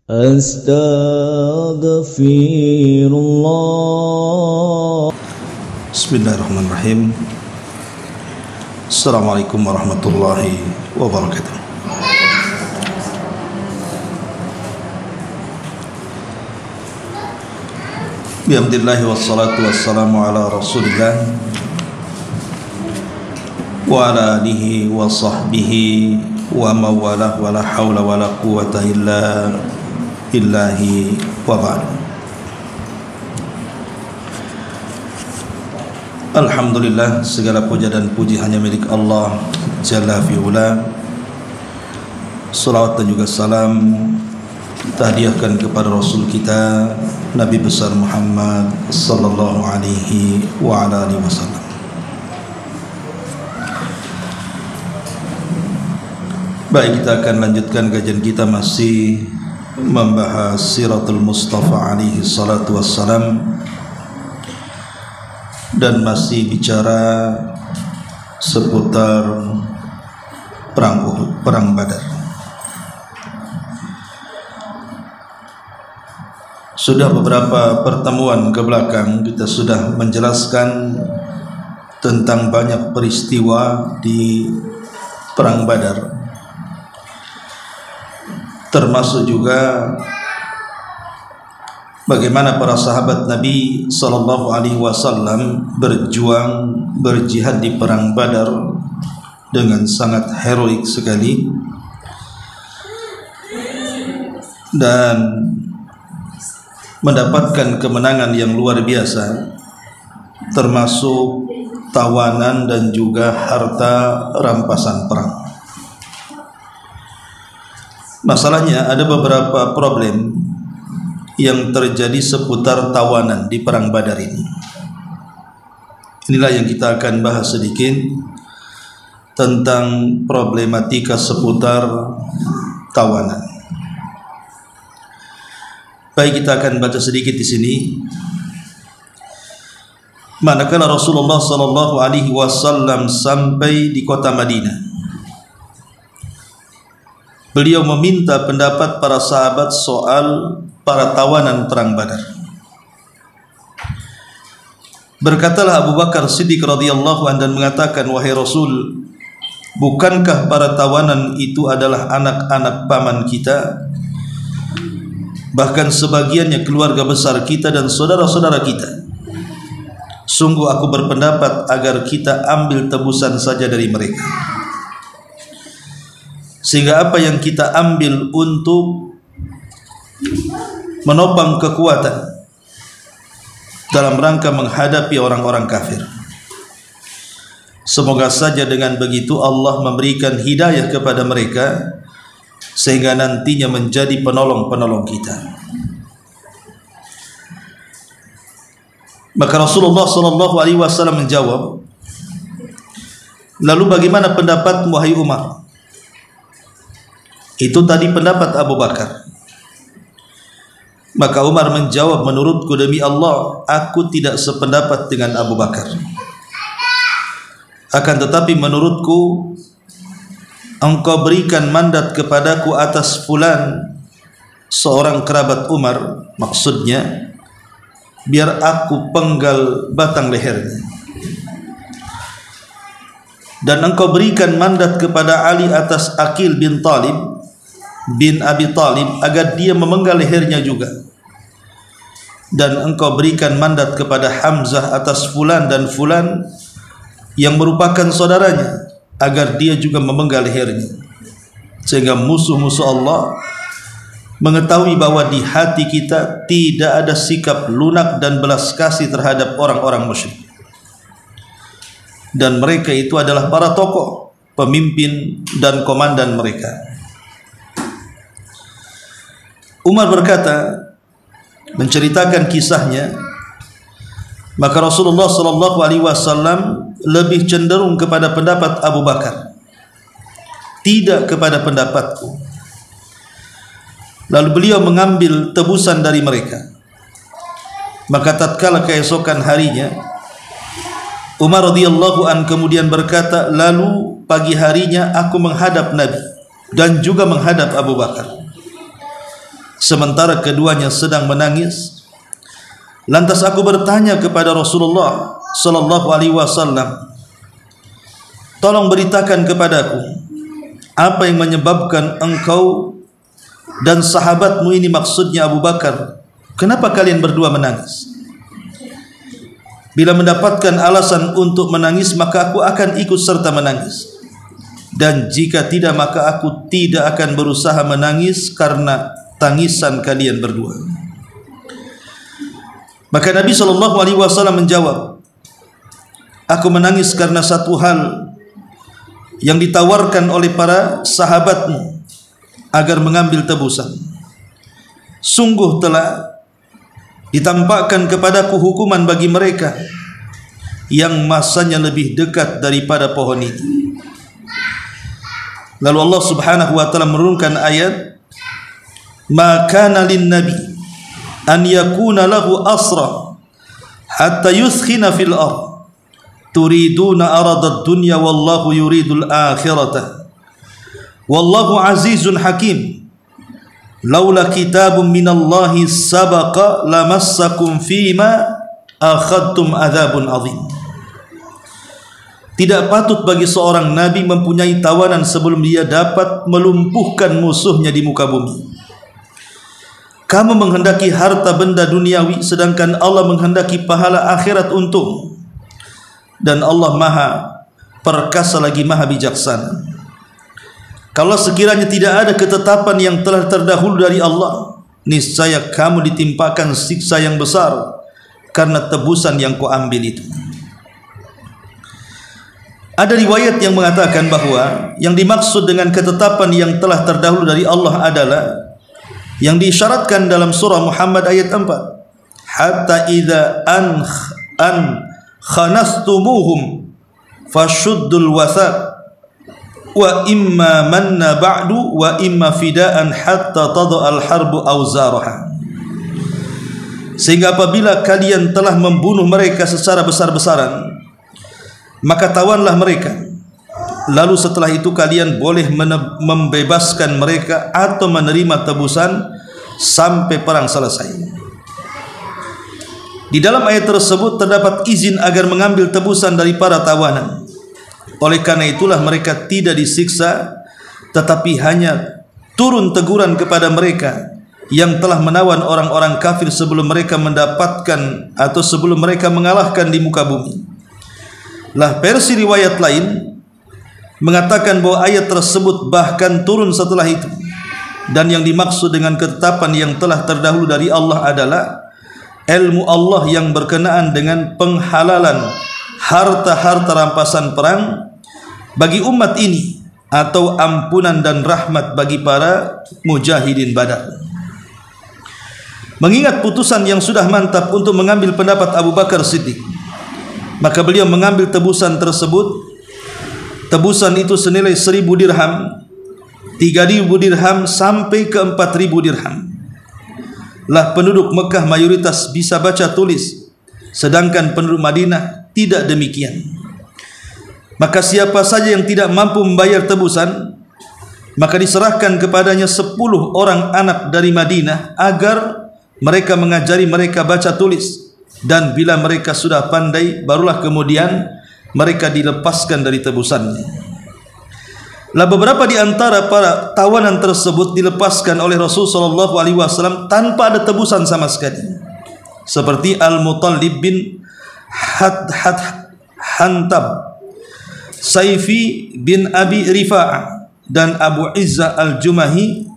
Astaghfirullah. Bismillahirrahmanirrahim. Assalamualaikum warahmatullahi wabarakatuh. Bihamdillahi wassalatu wassalamu ala rasulillah wa ala alihi wa sahbihi wa mawalah wa la hawla wa la quwata illa billahi wa ba'd. Alhamdulillah, segala puja dan puji hanya milik Allah Jalla fi'ula. Salawat dan juga salam kita hadiahkan kepada Rasul kita Nabi besar Muhammad sallallahu alaihi wa ala alihi wasallam. Baik, kita akan lanjutkan kajian kita, masih membahas Siratul Mustafa alaihi salatu wassalam, dan masih bicara seputar perang Uhud, perang Badar. Sudah beberapa pertemuan ke belakang kita sudah menjelaskan tentang banyak peristiwa di perang Badar, termasuk juga bagaimana para sahabat Nabi sallallahu alaihi wasallam berjuang berjihad di perang Badar dengan sangat heroik sekali, dan mendapatkan kemenangan yang luar biasa, termasuk tawanan dan juga harta rampasan perang. Masalahnya ada beberapa problem yang terjadi seputar tawanan di perang Badar ini. Inilah yang kita akan bahas sedikit tentang problematika seputar tawanan. Baik, kita akan baca sedikit di sini. Manakala Rasulullah sallallahu alaihi wasallam sampai di kota Madinah, beliau meminta pendapat para sahabat soal para tawanan perang Badar. Berkatalah Abu Bakar Siddiq radhiyallahu anhu dan mengatakan, wahai Rasul, bukankah para tawanan itu adalah anak-anak paman kita? Bahkan sebagiannya keluarga besar kita dan saudara-saudara kita. Sungguh aku berpendapat agar kita ambil tebusan saja dari mereka, sehingga apa yang kita ambil untuk menopang kekuatan dalam rangka menghadapi orang-orang kafir. Semoga saja dengan begitu Allah memberikan hidayah kepada mereka, sehingga nantinya menjadi penolong-penolong kita. Maka Rasulullah sallallahu alaihi wasallam menjawab, lalu bagaimana pendapatmu wahai Umar? Itu tadi pendapat Abu Bakar. Maka Umar menjawab, menurutku demi Allah, aku tidak sependapat dengan Abu Bakar. Akan tetapi menurutku, engkau berikan mandat kepadaku atas fulan, seorang kerabat Umar, maksudnya biar aku penggal batang lehernya. Dan engkau berikan mandat kepada Ali atas Aqil bin Talib bin Abi Talib agar dia memenggal lehernya juga. Dan engkau berikan mandat kepada Hamzah atas fulan dan fulan yang merupakan saudaranya agar dia juga memenggal lehernya, sehingga musuh-musuh Allah mengetahui bahwa di hati kita tidak ada sikap lunak dan belas kasih terhadap orang-orang musyrik, dan mereka itu adalah para tokoh, pemimpin dan komandan mereka. Umar berkata, menceritakan kisahnya, maka Rasulullah sallallahu alaihi wasallam lebih cenderung kepada pendapat Abu Bakar, tidak kepada pendapatku. Lalu beliau mengambil tebusan dari mereka. Maka tatkala keesokan harinya, Umar radhiyallahu an kemudian berkata, lalu pagi harinya aku menghadap Nabi dan juga menghadap Abu Bakar. sementara keduanya sedang menangis. Lantas aku bertanya kepada Rasulullah sallallahu alaihi wasallam, tolong beritakan kepadaku apa yang menyebabkan engkau dan sahabatmu ini, maksudnya Abu Bakar, kenapa kalian berdua menangis? Bila mendapatkan alasan untuk menangis, maka aku akan ikut serta menangis, dan jika tidak, maka aku tidak akan berusaha menangis karena tangisan kalian berdua. Maka Nabi SAW menjawab, aku menangis karena satu hal yang ditawarkan oleh para sahabatmu agar mengambil tebusan. Sungguh telah ditampakkan kepadaku hukuman bagi mereka yang masanya lebih dekat daripada pohon itu. Lalu Allah Subhanahu wa taala menurunkan ayat, "Ma kana lin-nabi an yakuna lahu asra hatta yuskhina fil ard turiduna arada ad-dunya wallahu yuridul akhirata wallahu azizun hakim laula kitabun minallahi sabaqa lamassakum fima akhadtum adzabun azim." Tidak patut bagi seorang nabi mempunyai tawanan sebelum dia dapat melumpuhkan musuhnya di muka bumi. Kamu menghendaki harta benda duniawi, sedangkan Allah menghendaki pahala akhirat untukmu. Dan Allah maha perkasa lagi maha bijaksana. Kalau sekiranya tidak ada ketetapan yang telah terdahulu dari Allah, niscaya kamu ditimpakan siksa yang besar karena tebusan yang kau ambil itu. Ada riwayat yang mengatakan bahwa yang dimaksud dengan ketetapan yang telah terdahulu dari Allah adalah yang diisyaratkan dalam surah Muhammad ayat 4, hatta idza khanastumuhum fashuddul wathaq wa imma manna ba'du wa imma fidaan hatta tada'al harbu awzaraha. Sehingga apabila kalian telah membunuh mereka secara besar-besaran, maka tawanlah mereka, lalu setelah itu kalian boleh membebaskan mereka atau menerima tebusan sampai perang selesai. Di dalam ayat tersebut terdapat izin agar mengambil tebusan dari para tawanan. Oleh karena itulah mereka tidak disiksa, tetapi hanya turun teguran kepada mereka yang telah menawan orang-orang kafir sebelum mereka mendapatkan atau sebelum mereka mengalahkan di muka bumi. Lah versi riwayat lain mengatakan bahwa ayat tersebut bahkan turun setelah itu, dan yang dimaksud dengan ketetapan yang telah terdahulu dari Allah adalah ilmu Allah yang berkenaan dengan penghalalan harta-harta rampasan perang bagi umat ini, atau ampunan dan rahmat bagi para mujahidin Badar. Mengingat putusan yang sudah mantap untuk mengambil pendapat Abu Bakar Siddiq, maka beliau mengambil tebusan tersebut. Tebusan itu senilai 1.000 dirham, 3.000 dirham sampai ke 4.000 dirham. Lah penduduk Mekah mayoritas bisa baca tulis, sedangkan penduduk Madinah tidak demikian. Maka siapa saja yang tidak mampu membayar tebusan, maka diserahkan kepadanya 10 orang anak dari Madinah agar mereka mengajari mereka baca tulis. Dan bila mereka sudah pandai, barulah kemudian mereka dilepaskan dari tebusannya. Lah beberapa di antara para tawanan tersebut dilepaskan oleh Rasulullah SAW tanpa ada tebusan sama sekali, seperti Al-Muttalib bin Hantab, Saifi bin Abi Rifa'ah, dan Abu Izzah Al-Jumahi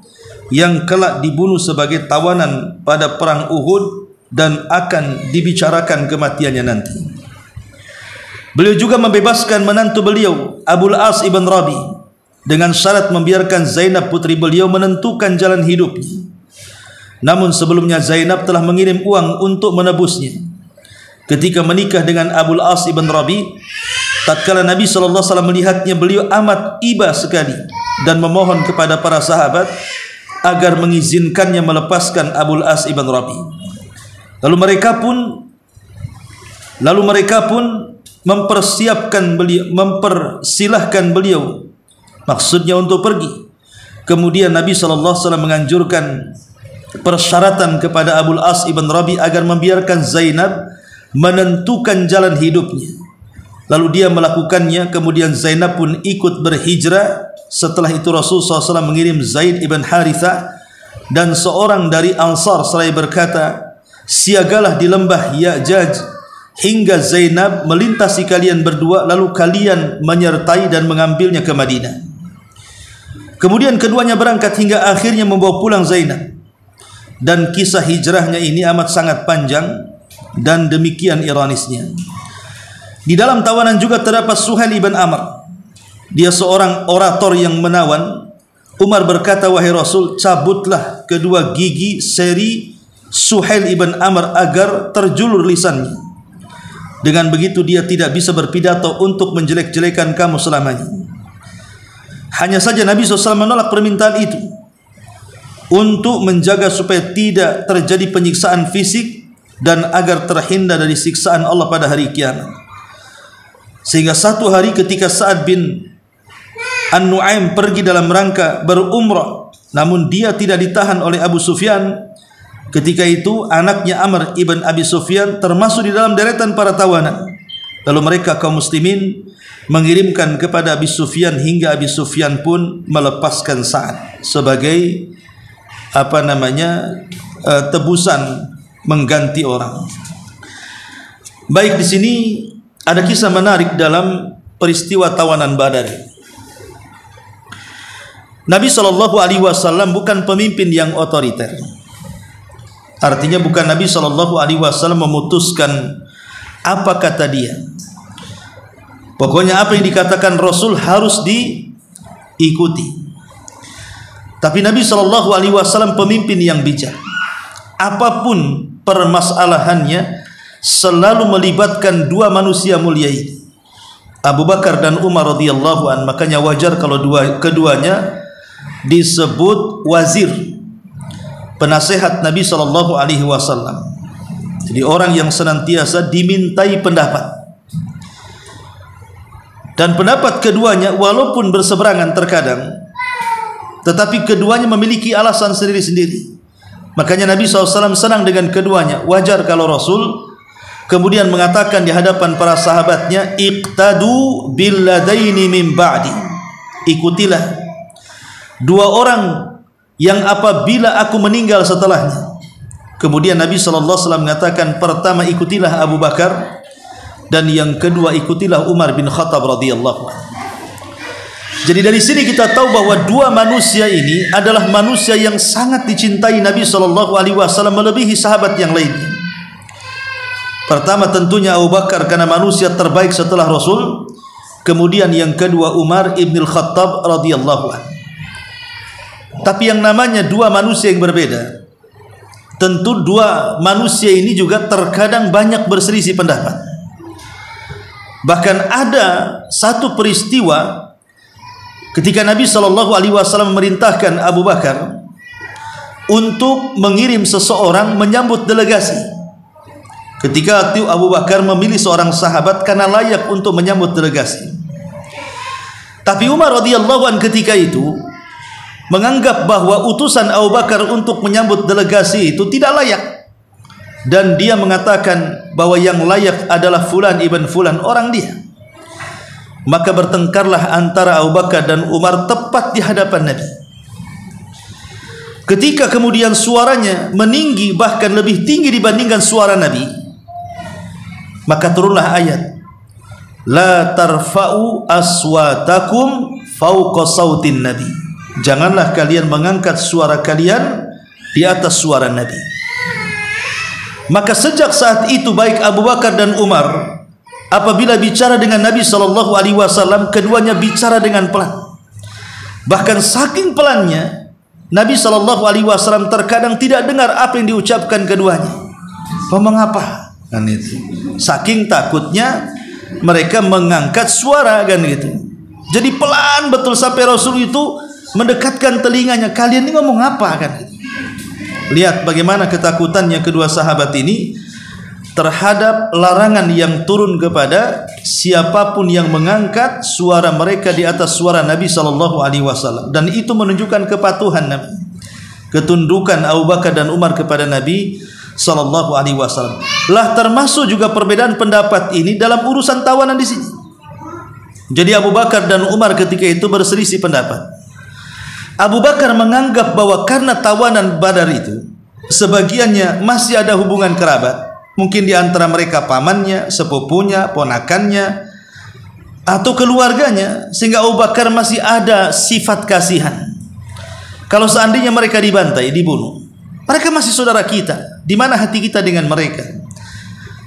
yang kelak dibunuh sebagai tawanan pada perang Uhud dan akan dibicarakan kematiannya nanti. Beliau juga membebaskan menantu beliau Abul As ibn Rabi dengan syarat membiarkan Zainab putri beliau menentukan jalan hidupnya. Namun sebelumnya Zainab telah mengirim uang untuk menebusnya. Ketika menikah dengan Abul As ibn Rabi, tatkala Nabi SAW melihatnya, beliau amat iba sekali dan memohon kepada para sahabat agar mengizinkannya melepaskan Abul As ibn Rabi. Lalu mereka pun mempersilahkan beliau, maksudnya untuk pergi. Kemudian Nabi SAW menganjurkan persyaratan kepada Abul As ibn Rabi agar membiarkan Zainab menentukan jalan hidupnya. Lalu dia melakukannya, kemudian Zainab pun ikut berhijrah. Setelah itu Rasulullah SAW mengirim Zaid ibn Harithah dan seorang dari Ansar seraya berkata, siagalah di lembah Ya'jaj hingga Zainab melintasi kalian berdua, lalu kalian menyertai dan mengambilnya ke Madinah. Kemudian keduanya berangkat hingga akhirnya membawa pulang Zainab. Dan kisah hijrahnya ini amat sangat panjang dan demikian ironisnya. Di dalam tawanan juga terdapat Suhail ibn Amr. Dia seorang orator yang menawan. Umar berkata, wahai Rasul, cabutlah kedua gigi seri Suhail ibn Amr agar terjulur lisannya. Dengan begitu dia tidak bisa berpidato untuk menjelek-jelekan kamu selamanya. Hanya saja Nabi SAW menolak permintaan itu untuk menjaga supaya tidak terjadi penyiksaan fisik dan agar terhindar dari siksaan Allah pada hari kiamat. Sehingga satu hari ketika Sa'ad bin An-Nu'aim pergi dalam rangka berumrah, namun dia tidak ditahan oleh Abu Sufyan. Ketika itu anaknya Amr ibn Abi Sufyan termasuk di dalam deretan para tawanan. Lalu mereka kaum muslimin mengirimkan kepada Abi Sufyan hingga Abi Sufyan pun melepaskan Sa'ad sebagai tebusan mengganti orang. Baik, di sini ada kisah menarik dalam peristiwa tawanan Badar. Nabi SAW bukan pemimpin yang otoriter. Artinya bukan Nabi SAW memutuskan apa kata dia. Pokoknya apa yang dikatakan Rasul harus diikuti. Tapi Nabi SAW pemimpin yang bijak. Apapun permasalahannya selalu melibatkan dua manusia mulia ini, Abu Bakar dan Umar radhiyallahu anhu. Makanya wajar kalau keduanya disebut wazir, penasehat Nabi SAW. Jadi orang yang senantiasa dimintai pendapat. Dan pendapat keduanya walaupun berseberangan terkadang, tetapi keduanya memiliki alasan sendiri-sendiri. Makanya Nabi SAW senang dengan keduanya. Wajar kalau Rasul kemudian mengatakan di hadapan para sahabatnya, iqtadu billadaini min ba'di, ikutilah dua orang yang apabila aku meninggal setelahnya. Kemudian Nabi SAW mengatakan, pertama ikutilah Abu Bakar, dan yang kedua ikutilah Umar bin Khattab radhiyallahu anhu. Jadi dari sini kita tahu bahwa dua manusia ini adalah manusia yang sangat dicintai Nabi SAW melebihi sahabat yang lainnya. Pertama tentunya Abu Bakar karena manusia terbaik setelah Rasul. Kemudian yang kedua Umar ibn Khattab radhiyallahu anhu. Tapi yang namanya dua manusia yang berbeda, tentu dua manusia ini juga terkadang banyak berselisih pendapat. Bahkan ada satu peristiwa ketika Nabi SAW memerintahkan Abu Bakar untuk mengirim seseorang menyambut delegasi. Ketika itu Abu Bakar memilih seorang sahabat karena layak untuk menyambut delegasi. Tapi Umar radhiyallahu anhu ketika itu menganggap bahwa utusan Abu Bakar untuk menyambut delegasi itu tidak layak, dan dia mengatakan bahwa yang layak adalah Fulan ibn Fulan, orang dia. Maka bertengkarlah antara Abu Bakar dan Umar tepat di hadapan Nabi. Ketika kemudian suaranya meninggi, bahkan lebih tinggi dibandingkan suara Nabi, maka turunlah ayat, la tarfa'u aswatakum fawqa sautin Nabi. Janganlah kalian mengangkat suara kalian di atas suara Nabi. Maka sejak saat itu baik Abu Bakar dan Umar apabila bicara dengan Nabi SAW, keduanya bicara dengan pelan. Bahkan saking pelannya Nabi SAW terkadang tidak dengar apa yang diucapkan keduanya. Ngomong apa? Kan itu. Saking takutnya mereka mengangkat suara, kan gitu. Jadi pelan betul sampai Rasul itu mendekatkan telinganya, kalian ini ngomong apa, kan? Lihat bagaimana ketakutannya kedua sahabat ini terhadap larangan yang turun kepada siapapun yang mengangkat suara mereka di atas suara Nabi SAW, dan itu menunjukkan kepatuhan Nabi. ketundukan Abu Bakar dan Umar kepada Nabi sallallahu alaihi wasallam. Lah termasuk juga perbedaan pendapat ini dalam urusan tawanan di sini. Jadi Abu Bakar dan Umar ketika itu berselisih pendapat. Abu Bakar menganggap bahwa karena tawanan Badar itu sebagiannya masih ada hubungan kerabat, mungkin di antara mereka pamannya, sepupunya, ponakannya, atau keluarganya, sehingga Abu Bakar masih ada sifat kasihan. Kalau seandainya mereka dibantai, dibunuh, mereka masih saudara kita. Di mana hati kita dengan mereka?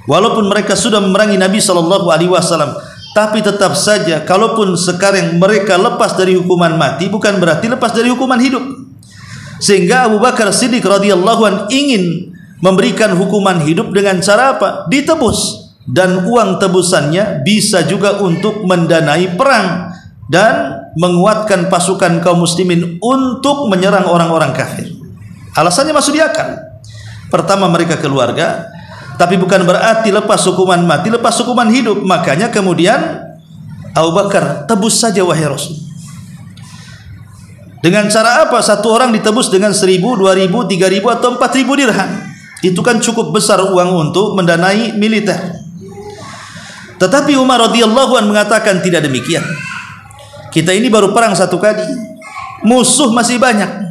Walaupun mereka sudah memerangi Nabi sallallahu alaihi wasallam, tapi tetap saja kalaupun sekarang mereka lepas dari hukuman mati, bukan berarti lepas dari hukuman hidup. Sehingga Abu Bakar Siddiq radhiyallahu an ingin memberikan hukuman hidup dengan cara apa? Ditebus, dan uang tebusannya bisa juga untuk mendanai perang dan menguatkan pasukan kaum muslimin untuk menyerang orang-orang kafir. Alasannya masuk di akal. Pertama, mereka keluarga, tapi bukan berarti lepas hukuman mati, lepas hukuman hidup. Makanya kemudian Abu Bakar, tebus saja wahai Rasul. Dengan cara apa? Satu orang ditebus dengan 1.000, 2.000, 3.000 atau 4.000 dirham. Itu kan cukup besar uang untuk mendanai militer. Tetapi Umar radhiyallahu anhu mengatakan tidak demikian. Kita ini baru perang satu kali, musuh masih banyak.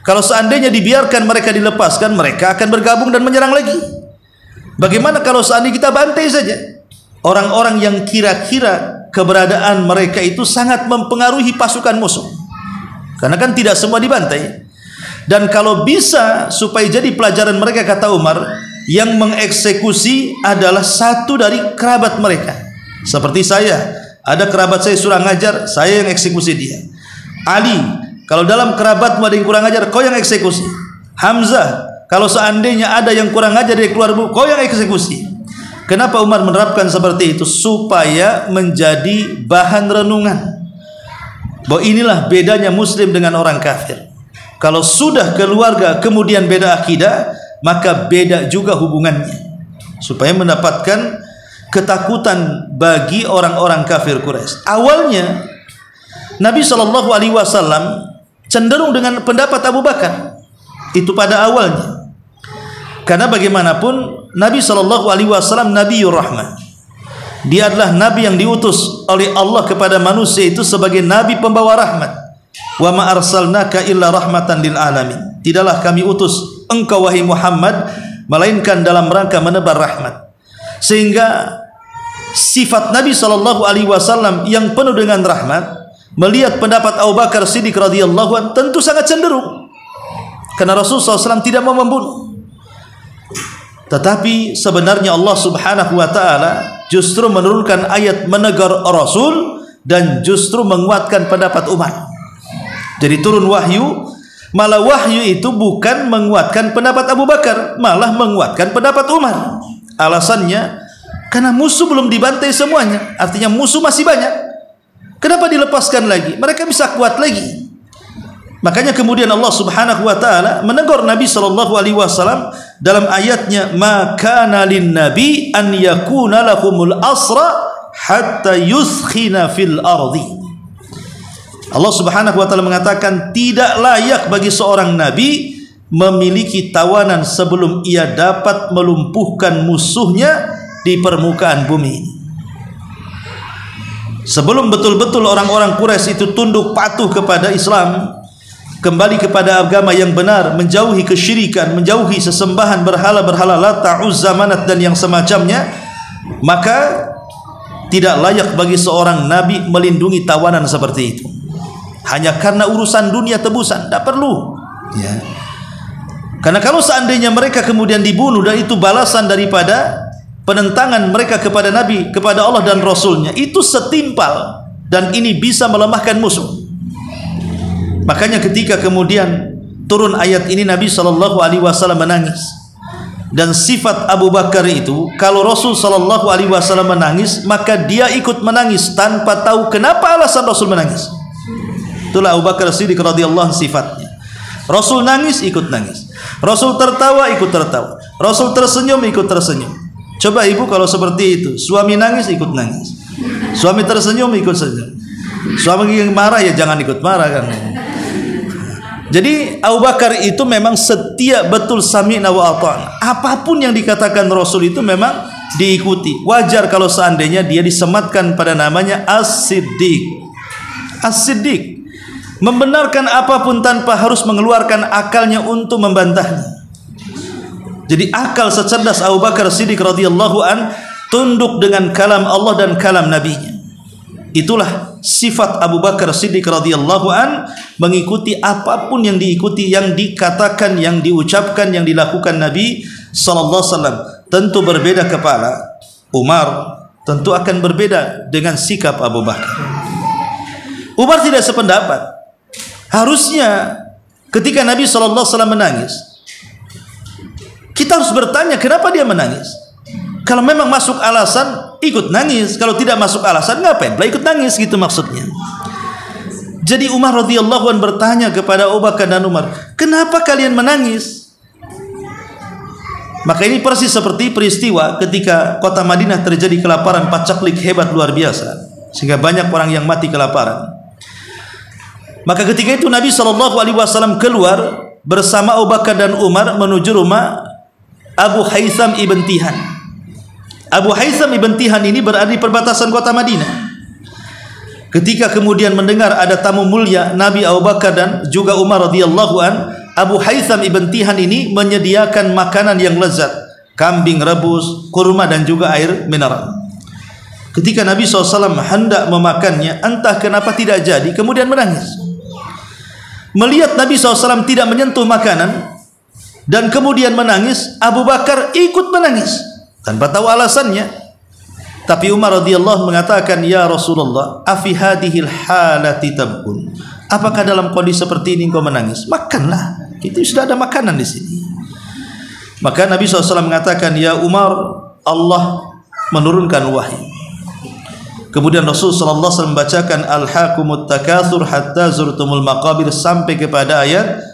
Kalau seandainya dibiarkan mereka dilepaskan, mereka akan bergabung dan menyerang lagi. Bagaimana kalau seandainya kita bantai saja orang-orang yang kira-kira keberadaan mereka itu sangat mempengaruhi pasukan musuh? Karena kan tidak semua dibantai. Dan kalau bisa supaya jadi pelajaran mereka, kata Umar, yang mengeksekusi adalah satu dari kerabat mereka. Seperti saya, ada kerabat saya surang ajar, saya yang eksekusi dia. Ali, kalau dalam kerabatmu ada yang kurang ajar, kau yang eksekusi. Hamzah, kalau seandainya ada yang kurang ajar dari keluargamu, kau yang eksekusi. Kenapa Umar menerapkan seperti itu? Supaya menjadi bahan renungan bahwa inilah bedanya muslim dengan orang kafir. Kalau sudah keluarga kemudian beda akidah, maka beda juga hubungannya. Supaya mendapatkan ketakutan bagi orang-orang kafir Quraisy. Awalnya Nabi SAW cenderung dengan pendapat Abu Bakar. Itu pada awalnya. Karena bagaimanapun Nabi SAW Nabiur Rahmah. Dia adalah Nabi yang diutus oleh Allah kepada manusia itu sebagai Nabi pembawa rahmat. Wa ma arsalnaka illa rahmatan lil alamin. Tidaklah kami utus engkau wahai Muhammad melainkan dalam rangka menebar rahmat. Sehingga sifat Nabi SAW yang penuh dengan rahmat, melihat pendapat Abu Bakar Siddiq radhiyallahu anhu tentu sangat cenderung. Karena Rasulullah SAW tidak mau membunuh. Tetapi sebenarnya Allah Subhanahu wa taala justru menurunkan ayat menegur Rasul dan justru menguatkan pendapat Umar. Jadi turun wahyu, malah wahyu itu bukan menguatkan pendapat Abu Bakar, malah menguatkan pendapat Umar. Alasannya karena musuh belum dibantai semuanya, artinya musuh masih banyak. Kenapa dilepaskan lagi? Mereka bisa kuat lagi. Makanya kemudian Allah Subhanahu wa taala menegur Nabi sallallahu alaihi wasallam dalam ayatnya, "Ma kana lin nabi an yakuna lahumul asra hatta yuskhina fil ardi." Allah Subhanahu wa taala mengatakan tidak layak bagi seorang nabi memiliki tawanan sebelum ia dapat melumpuhkan musuhnya di permukaan bumi. Sebelum betul-betul orang-orang Quraisy itu tunduk patuh kepada Islam, kembali kepada agama yang benar, menjauhi kesyirikan, menjauhi sesembahan berhala-berhala Lata, Uzza, Manat dan yang semacamnya, maka tidak layak bagi seorang nabi melindungi tawanan seperti itu. Hanya karena urusan dunia tebusan, tidak perlu. Ya. Karena kalau seandainya mereka kemudian dibunuh dan itu balasan daripada penentangan mereka kepada Nabi, kepada Allah dan Rasulnya, itu setimpal dan ini bisa melemahkan musuh. Makanya ketika kemudian turun ayat ini, Nabi SAW menangis. Dan sifat Abu Bakar itu, kalau Rasul SAW menangis, maka dia ikut menangis tanpa tahu kenapa alasan Rasul menangis. Itulah Abu Bakar Siddiq radhiyallahu anhu sifatnya. Rasul nangis, ikut nangis. Rasul tertawa, ikut tertawa. Rasul tersenyum, ikut tersenyum. Coba ibu kalau seperti itu, suami nangis, ikut nangis. Suami tersenyum, ikut senyum. Suami yang marah, ya jangan ikut marah kan. Jadi Abu Bakar itu memang setia betul sami'na wa ata'na. Apapun yang dikatakan Rasul itu memang diikuti. Wajar kalau seandainya dia disematkan pada namanya As-Siddiq. As-Siddiq, membenarkan apapun tanpa harus mengeluarkan akalnya untuk membantahnya. Jadi akal secerdas Abu Bakar Siddiq radhiyallahu an tunduk dengan kalam Allah dan kalam Nabi-Nya. Itulah sifat Abu Bakar Siddiq radhiyallahu an, mengikuti apapun yang diikuti, yang dikatakan, yang diucapkan, yang dilakukan Nabi sallallahu alaihi wasallam. Tentu berbeda kepala Umar, tentu akan berbeda dengan sikap Abu Bakar. Umar tidak sependapat. Harusnya ketika Nabi sallallahu alaihi wasallam menangis, kita harus bertanya kenapa dia menangis. Kalau memang masuk alasan, ikut nangis. Kalau tidak masuk alasan, ngapain pula ikut nangis, gitu maksudnya. Jadi Umar radhiyallahu anhu bertanya kepada Abu Bakar dan Umar, kenapa kalian menangis? Maka ini persis seperti peristiwa ketika kota Madinah terjadi kelaparan pacaklik hebat luar biasa, sehingga banyak orang yang mati kelaparan. Maka ketika itu Nabi SAW keluar bersama Abu Bakar dan Umar menuju rumah Abu Haytham ibn Tihan. Abu Haytham ibn Tihan ini berada di perbatasan kota Madinah. Ketika kemudian mendengar ada tamu mulia Nabi Abu Bakar dan juga Umar radhiyallahu an, Abu Haytham ibn Tihan ini menyediakan makanan yang lezat, kambing rebus, kurma dan juga air mineral. Ketika Nabi SAW hendak memakannya, entah kenapa tidak jadi, kemudian menangis. Melihat Nabi SAW tidak menyentuh makanan dan kemudian menangis, Abu Bakar ikut menangis tanpa tahu alasannya. Tapi Umar radhiyallahu mengatakan, ya Rasulullah, afi hadhil halati tabkun. Apakah dalam kondisi seperti ini engkau menangis? Makanlah, itu sudah ada makanan di sini. Maka Nabi SAW mengatakan, ya Umar, Allah menurunkan wahyu. Kemudian Rasulullah SAW membacakan alhaakumut takatsur hatta zurtumul maqabir sampai kepada ayat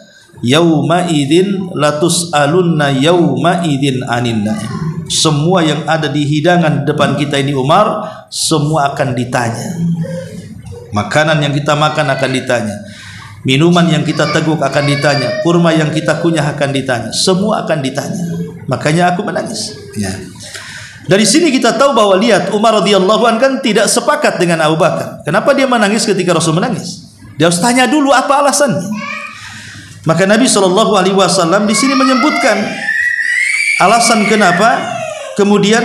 yauma idzin latus'alunna yauma idzin anin na'im. Semua yang ada di hidangan depan kita ini Umar, semua akan ditanya. Makanan yang kita makan akan ditanya, minuman yang kita teguk akan ditanya, kurma yang kita kunyah akan ditanya, semua akan ditanya. Makanya aku menangis. Ya. Dari sini kita tahu bahwa lihat Umar radhiyallahu anhu kan tidak sepakat dengan Abu Bakar. Kenapa dia menangis ketika Rasul menangis? Dia harus tanya dulu apa alasannya. Maka Nabi SAW di sini menyebutkan alasan kenapa kemudian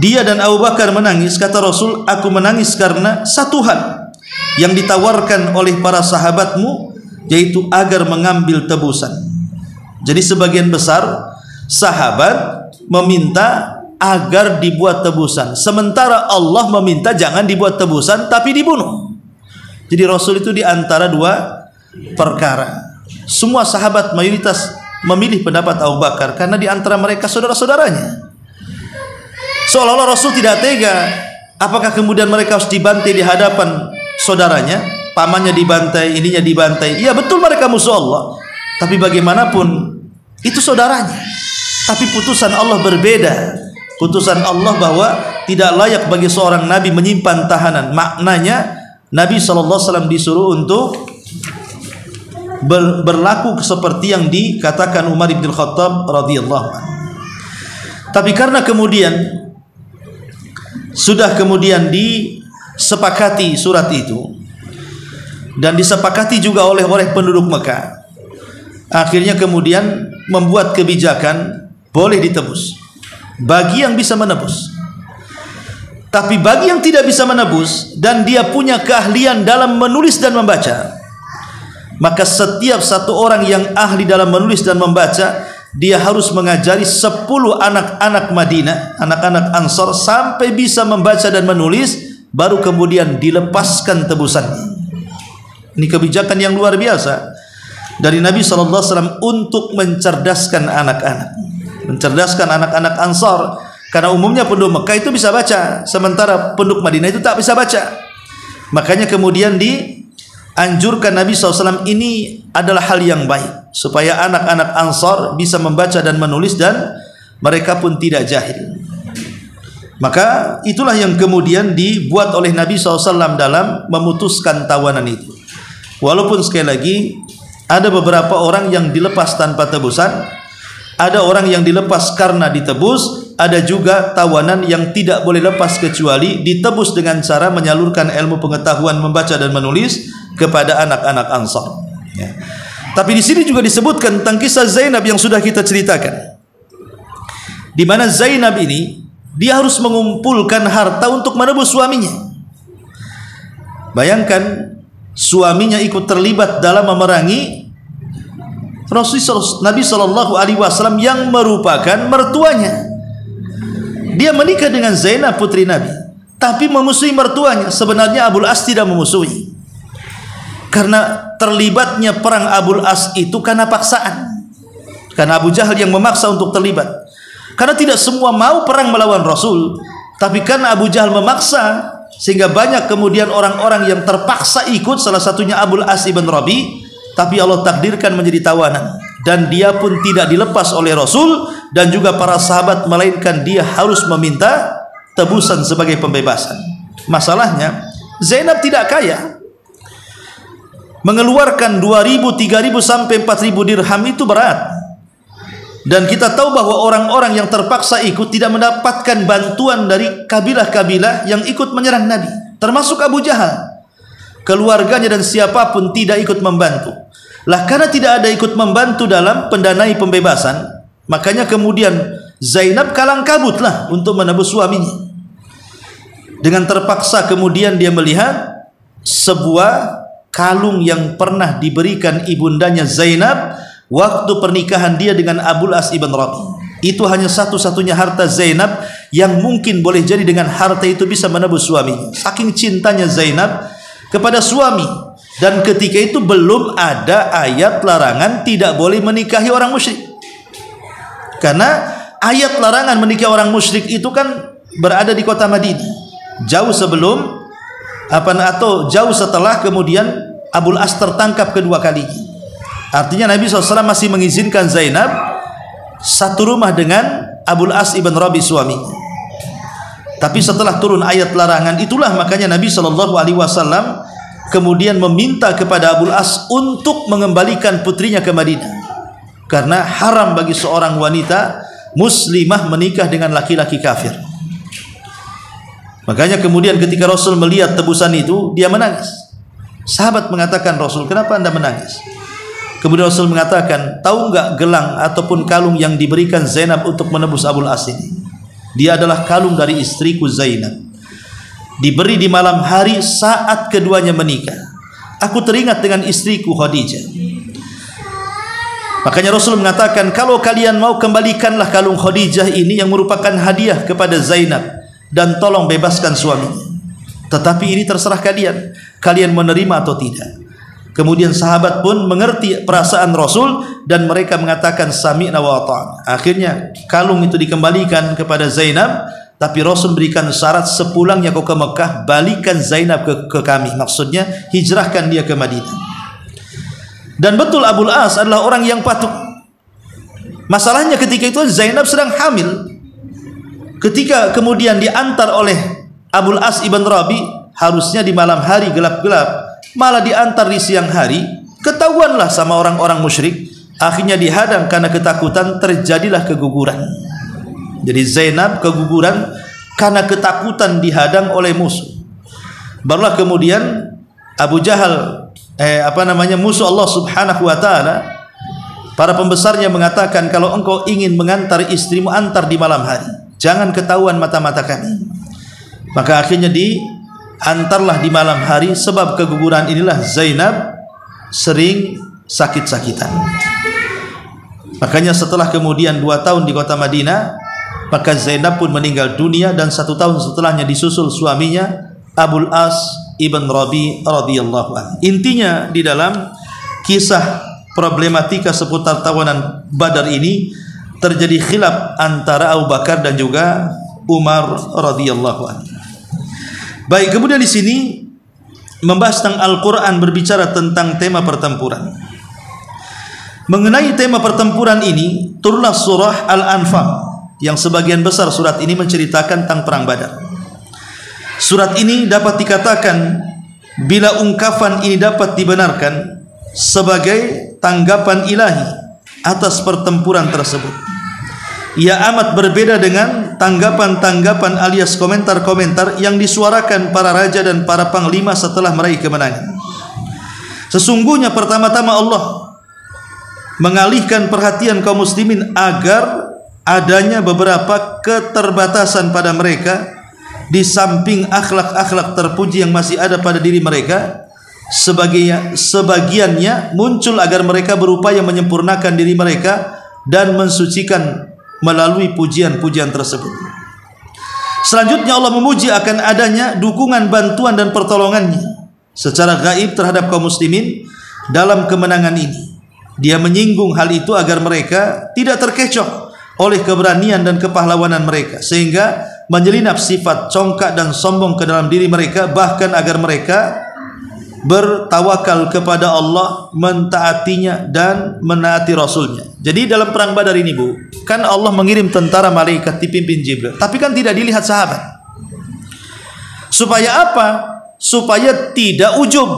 dia dan Abu Bakar menangis. Kata Rasul, aku menangis karena satu hal yang ditawarkan oleh para sahabatmu, yaitu agar mengambil tebusan. Jadi sebagian besar sahabat meminta agar dibuat tebusan, sementara Allah meminta jangan dibuat tebusan tapi dibunuh. Jadi Rasul itu di antara dua perkara. Semua sahabat mayoritas memilih pendapat Abu Bakar karena di antara mereka saudara-saudaranya. Seolah-olah Rasul tidak tega. Apakah kemudian mereka harus dibantai di hadapan saudaranya? Pamannya dibantai, ininya dibantai. Iya betul mereka musuh Allah, tapi bagaimanapun itu saudaranya. Tapi putusan Allah berbeda. Putusan Allah bahwa tidak layak bagi seorang nabi menyimpan tahanan. Maknanya Nabi SAW disuruh untuk berlaku seperti yang dikatakan Umar bin Khattab radhiyallahu anhu. Tapi karena kemudian sudah kemudian disepakati surat itu dan disepakati juga oleh penduduk Mekah, akhirnya kemudian membuat kebijakan boleh ditebus bagi yang bisa menebus. Tapi bagi yang tidak bisa menebus dan dia punya keahlian dalam menulis dan membaca, maka setiap satu orang yang ahli dalam menulis dan membaca, dia harus mengajari 10 anak-anak Madinah, anak-anak Ansar sampai bisa membaca dan menulis, baru kemudian dilepaskan tebusannya. Ini kebijakan yang luar biasa dari Nabi SAW untuk mencerdaskan anak-anak, mencerdaskan anak-anak Ansar. Karena umumnya penduduk Mekah itu bisa baca, sementara penduduk Madinah itu tak bisa baca. Makanya kemudian dianjurkan Nabi SAW, ini adalah hal yang baik supaya anak-anak Ansar bisa membaca dan menulis dan mereka pun tidak jahil. Maka itulah yang kemudian dibuat oleh Nabi SAW dalam memutuskan tawanan itu. Walaupun sekali lagi ada beberapa orang yang dilepas tanpa tebusan, ada orang yang dilepas karena ditebus, ada juga tawanan yang tidak boleh lepas kecuali ditebus dengan cara menyalurkan ilmu pengetahuan membaca dan menulis kepada anak-anak Ansar. Ya. Tapi di sini juga disebutkan tentang kisah Zainab yang sudah kita ceritakan, di mana Zainab ini dia harus mengumpulkan harta untuk menebus suaminya. Bayangkan, suaminya ikut terlibat dalam memerangi Nabi Shallallahu Alaihi Wasallam yang merupakan mertuanya. Dia menikah dengan Zainab putri Nabi, tapi memusuhi mertuanya. Sebenarnya Abul As tidak memusuhi, karena terlibatnya perang Abul As itu karena paksaan, karena Abu Jahal yang memaksa untuk terlibat. Karena tidak semua mau perang melawan Rasul, tapi karena Abu Jahal memaksa, sehingga banyak kemudian orang-orang yang terpaksa ikut. Salah satunya Abul As ibn Rabi, tapi Allah takdirkan menjadi tawanan, dan dia pun tidak dilepas oleh Rasul dan juga para sahabat, melainkan dia harus meminta tebusan sebagai pembebasan. Masalahnya Zainab tidak kaya, mengeluarkan 2.000, 3.000 sampai 4.000 dirham itu berat. Dan kita tahu bahwa orang-orang yang terpaksa ikut tidak mendapatkan bantuan dari kabilah-kabilah yang ikut menyerang Nabi, termasuk Abu Jahal. Keluarganya dan siapapun tidak ikut membantu. Lah, karena tidak ada ikut membantu dalam pendanai pembebasan, makanya kemudian Zainab kalang kabutlah untuk menebus suaminya. Dengan terpaksa kemudian dia melihat sebuah kalung yang pernah diberikan ibundanya Zainab waktu pernikahan dia dengan Abul As ibn Rabi. Itu hanya satu-satunya harta Zainab yang mungkin boleh jadi dengan harta itu bisa menebus suaminya. Saking cintanya Zainab kepada suami. Dan ketika itu belum ada ayat larangan tidak boleh menikahi orang musyrik. Karena ayat larangan menikahi orang musyrik itu kan berada di kota Madinah, jauh sebelum atau jauh setelah kemudian Abul As tertangkap kedua kalinya. Artinya Nabi SAW masih mengizinkan Zainab satu rumah dengan Abul As ibn Rabi suaminya. Tapi setelah turun ayat larangan itulah makanya Nabi SAW kemudian meminta kepada Abul As untuk mengembalikan putrinya ke Madinah, karena haram bagi seorang wanita muslimah menikah dengan laki-laki kafir. Makanya kemudian ketika Rasul melihat tebusan itu, dia menangis. Sahabat mengatakan, Rasul, kenapa anda menangis? Kemudian Rasul mengatakan, tahu enggak gelang ataupun kalung yang diberikan Zainab untuk menebus Abul As ini? Dia adalah kalung dari istriku Zainab, diberi di malam hari saat keduanya menikah. Aku teringat dengan istriku Khadijah. Makanya Rasul mengatakan, kalau kalian mau, kembalikanlah kalung Khadijah ini yang merupakan hadiah kepada Zainab, dan tolong bebaskan suaminya. Tetapi ini terserah kalian, kalian menerima atau tidak. Kemudian sahabat pun mengerti perasaan Rasul dan mereka mengatakan sami'na wa ata'na. Akhirnya kalung itu dikembalikan kepada Zainab, tapi Rasul berikan syarat, sepulangnya kau ke Mekah, balikan Zainab ke kami. Maksudnya hijrahkan dia ke Madinah. Dan betul Abul As adalah orang yang patuh. Masalahnya ketika itu Zainab sedang hamil. Ketika kemudian diantar oleh Abul As ibn Rabi, harusnya di malam hari gelap-gelap, malah diantar di siang hari. Ketahuanlah sama orang-orang musyrik. Akhirnya dihadang karena ketakutan, terjadilah keguguran. Jadi Zainab keguguran karena ketakutan dihadang oleh musuh. Barulah kemudian Abu Jahal musuh Allah Subhanahu wa taala, para pembesarnya mengatakan, kalau engkau ingin mengantar istrimu, antar di malam hari, jangan ketahuan mata-mata kami. Maka akhirnya diantarlah di malam hari. Sebab keguguran inilah Zainab sering sakit-sakitan. Makanya setelah kemudian 2 tahun di kota Madinah, maka Zainab pun meninggal dunia, dan 1 tahun setelahnya disusul suaminya Abul As ibn Rabi radhiyallahu anhu. Intinya di dalam kisah problematika seputar tawanan Badar ini terjadi khilaf antara Abu Bakar dan juga Umar radhiyallahu anhu. Baik, kemudian di sini membahas tentang Al-Quran, berbicara tentang tema pertempuran. Mengenai tema pertempuran ini turunlah surah Al-Anfal, yang sebagian besar surat ini menceritakan tentang perang Badar. Surat ini dapat dikatakan bila ungkapan ini dapat dibenarkan sebagai tanggapan ilahi atas pertempuran tersebut. Ia amat berbeda dengan tanggapan-tanggapan alias komentar-komentar yang disuarakan para raja dan para panglima setelah meraih kemenangan. Sesungguhnya pertama-tama Allah mengalihkan perhatian kaum muslimin agar adanya beberapa keterbatasan pada mereka di samping akhlak-akhlak terpuji yang masih ada pada diri mereka. Sebagiannya muncul agar mereka berupaya menyempurnakan diri mereka dan mensucikan melalui pujian-pujian tersebut. Selanjutnya Allah memuji akan adanya dukungan, bantuan dan pertolongannya secara gaib terhadap kaum muslimin dalam kemenangan ini. Dia menyinggung hal itu agar mereka tidak terkecoh oleh keberanian dan kepahlawanan mereka, sehingga menyelinap sifat congkak dan sombong ke dalam diri mereka, bahkan agar mereka bertawakal kepada Allah, mentaatinya dan menaati Rasulnya. Jadi dalam perang Badar ini, Bu, kan Allah mengirim tentara malaikat dipimpin Jibril, tapi kan tidak dilihat sahabat. Supaya apa? Supaya tidak ujub.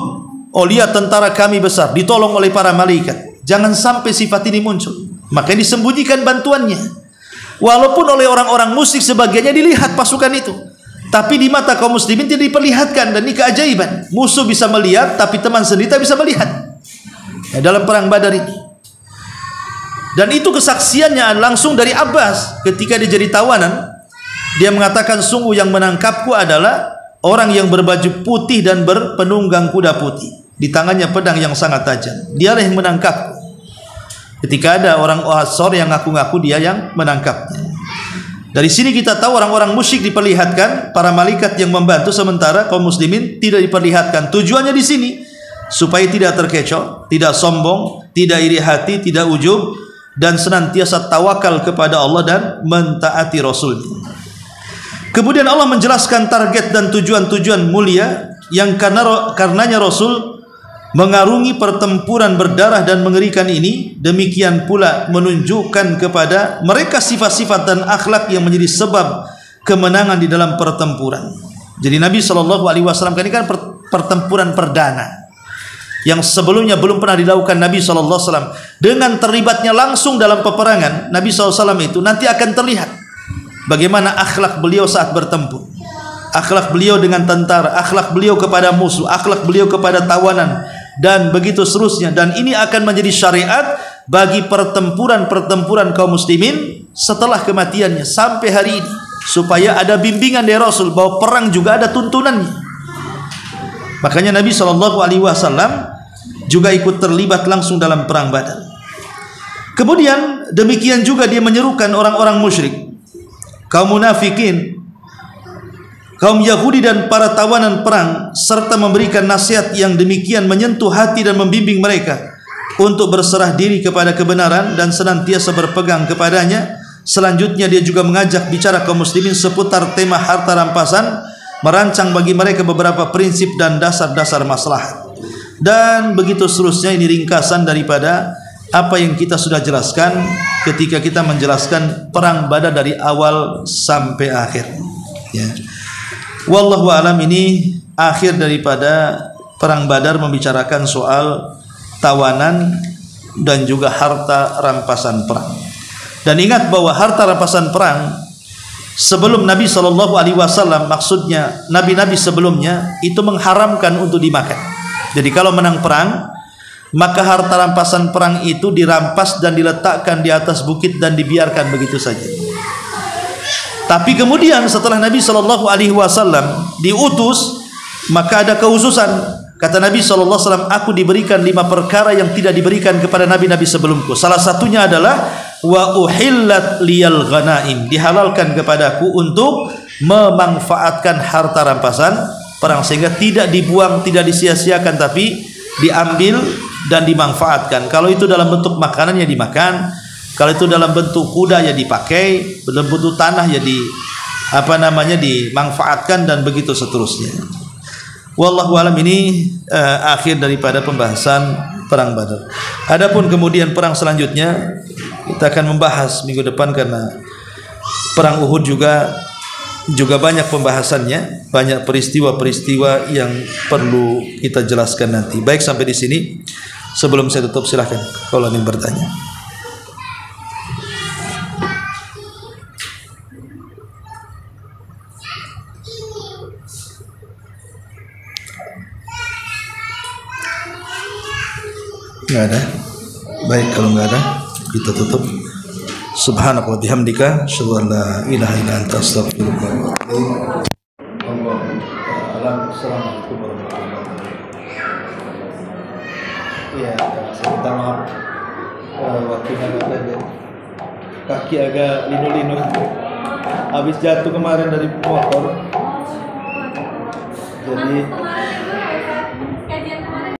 Oh, lihat tentara kami besar, ditolong oleh para malaikat. Jangan sampai sifat ini muncul. Makanya disembunyikan bantuannya. Walaupun oleh orang-orang musyrik sebagiannya dilihat pasukan itu, tapi di mata kaum muslimin tidak diperlihatkan. Dan ini keajaiban. Musuh bisa melihat, tapi teman sendiri tak bisa melihat. Ya, dalam perang Badar ini. Dan itu kesaksiannya langsung dari Abbas ketika dia jadi tawanan. Dia mengatakan, sungguh yang menangkapku adalah orang yang berbaju putih dan berpenunggang kuda putih, di tangannya pedang yang sangat tajam. Dialah yang menangkapku. Ketika ada orang Ansor yang ngaku-ngaku dia yang menangkapnya. Dari sini kita tahu orang-orang musyrik diperlihatkan, para malaikat yang membantu, sementara kaum muslimin tidak diperlihatkan. Tujuannya di sini supaya tidak terkecoh, tidak sombong, tidak iri hati, tidak ujub, dan senantiasa tawakal kepada Allah dan mentaati Rasul. Kemudian Allah menjelaskan target dan tujuan-tujuan mulia yang karenanya Rasul mengarungi pertempuran berdarah dan mengerikan ini. Demikian pula menunjukkan kepada mereka sifat-sifat dan akhlak yang menjadi sebab kemenangan di dalam pertempuran. Jadi Nabi SAW ini kan pertempuran perdana yang sebelumnya belum pernah dilakukan Nabi SAW. Dengan terlibatnya langsung dalam peperangan Nabi SAW itu, nanti akan terlihat bagaimana akhlak beliau saat bertempur, akhlak beliau dengan tentara, akhlak beliau kepada musuh, akhlak beliau kepada tawanan, dan begitu seterusnya. Dan ini akan menjadi syariat bagi pertempuran-pertempuran kaum muslimin setelah kematiannya sampai hari ini, supaya ada bimbingan dari Rasul bahwa perang juga ada tuntunannya. Makanya Nabi SAW juga ikut terlibat langsung dalam perang Badar. Kemudian demikian juga dia menyerukan orang-orang musyrik, kaum munafikin, kaum Yahudi dan para tawanan perang, serta memberikan nasihat yang demikian menyentuh hati dan membimbing mereka untuk berserah diri kepada kebenaran dan senantiasa berpegang kepadanya. Selanjutnya dia juga mengajak bicara kaum muslimin seputar tema harta rampasan, merancang bagi mereka beberapa prinsip dan dasar-dasar maslahat. Dan begitu seterusnya. Ini ringkasan daripada apa yang kita sudah jelaskan ketika kita menjelaskan perang Badar dari awal sampai akhir. Ya. Wallahu a'lam. Ini akhir daripada perang Badar, membicarakan soal tawanan dan juga harta rampasan perang. Dan ingat bahwa harta rampasan perang sebelum Nabi SAW, maksudnya nabi-nabi sebelumnya, itu mengharamkan untuk dimakan. Jadi kalau menang perang, maka harta rampasan perang itu dirampas dan diletakkan di atas bukit dan dibiarkan begitu saja. Tapi kemudian setelah Nabi SAW diutus, maka ada kekhususan. Kata Nabi SAW, aku diberikan 5 perkara yang tidak diberikan kepada nabi-nabi sebelumku. Salah satunya adalah wa uhillat liyal ghanaim, dihalalkan kepadaku untuk memanfaatkan harta rampasan perang, sehingga tidak dibuang, tidak disia-siakan, tapi diambil dan dimanfaatkan. Kalau itu dalam bentuk makanan ya dimakan, kalau itu dalam bentuk kuda ya dipakai, dalam bentuk tanah ya dimanfaatkan, dan begitu seterusnya. Wallahu alam. Ini akhir daripada pembahasan perang Badar. Adapun kemudian perang selanjutnya kita akan membahas minggu depan, karena perang Uhud juga juga banyak pembahasannya, banyak peristiwa-peristiwa yang perlu kita jelaskan nanti. Baik, sampai di sini. Sebelum saya tutup, silahkan kalau ingin bertanya. Nggak ada. Baik, kalau nggak ada, kita tutup. Subhanaka wa bihamdika, asyhadu an la ilaha illa anta, astaghfiruka wa atubu ilaik. Assalamualaikum warahmatullahi wabarakatuh. Ya, saya minta maaf. Waktunya agak pendek. Kaki agak linu-linu. Habis jatuh kemarin dari motor. Jadi